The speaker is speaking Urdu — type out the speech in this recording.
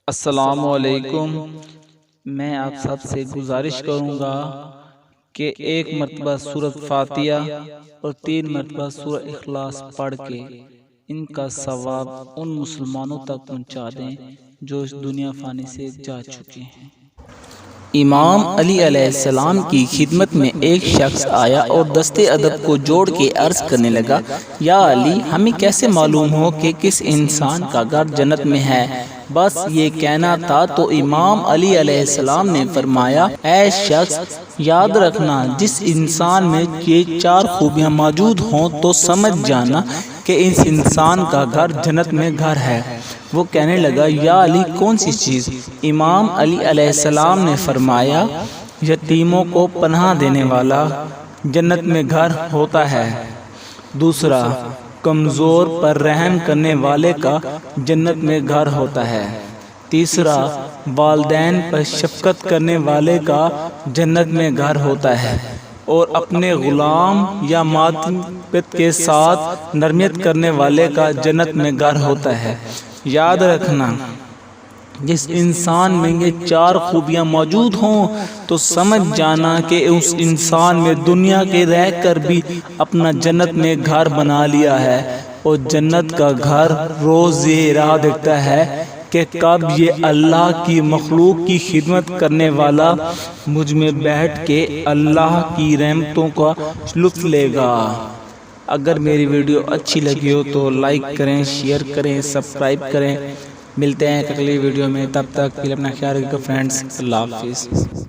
السلام علیکم۔ میں آپ سب سے گزارش کروں گا کہ ایک مرتبہ سورۃ فاتحہ اور 3 مرتبہ سورۃ اخلاص پڑھ کے ان کا ثواب ان مسلمانوں تک پہنچا دیں جو اس دنیا فانی سے جا چکے ہیں۔ امام علی علیہ السلام کی خدمت میں ایک شخص آیا اور دست ادب کو جوڑ کے عرض کرنے لگا، یا علی، ہمیں کیسے معلوم ہو کہ کس انسان کا گھر جنت میں ہے؟ بس یہ کہنا تھا تو امام علی علیہ السلام نے فرمایا، اے شخص، یاد رکھنا جس انسان میں یہ 4 خوبیاں موجود ہوں تو سمجھ جانا کہ اس انسان کا گھر جنت میں گھر ہے۔ وہ کہنے لگا، یا علی، کون سی چیز؟ امام علی علیہ السلام نے فرمایا، یتیموں کو پناہ دینے والا جنت میں گھر ہوتا ہے۔ دوسرا، کمزور پر رحم کرنے والے کا جنت میں گھر ہوتا ہے۔ تیسرا، والدین پر شفقت کرنے والے کا جنت میں گھر ہوتا ہے، اور اپنے غلام یا ماتحت کے ساتھ نرمیت کرنے والے کا جنت میں گھر ہوتا ہے۔ یاد رکھنا جس انسان میں یہ 4 خوبیاں موجود ہوں تو سمجھ جانا کہ اس انسان میں دنیا کے رہ کر بھی اپنا جنت میں گھر بنا لیا ہے، اور جنت کا گھر روز یہ راہ دیکھتا ہے کہ کب یہ اللہ کی مخلوق کی خدمت کرنے والا مجھ میں بیٹھ کے اللہ کی رحمتوں کا لطف لے گا۔ اگر میری ویڈیو اچھی لگی ہو تو لائک کریں، شیئر کریں، سبسکرائب کریں۔ ملتے ہیں اگلی ویڈیو میں، تب تک کے لیے اپنا خیال رکھیے فرینڈز۔ اللہ حافظ۔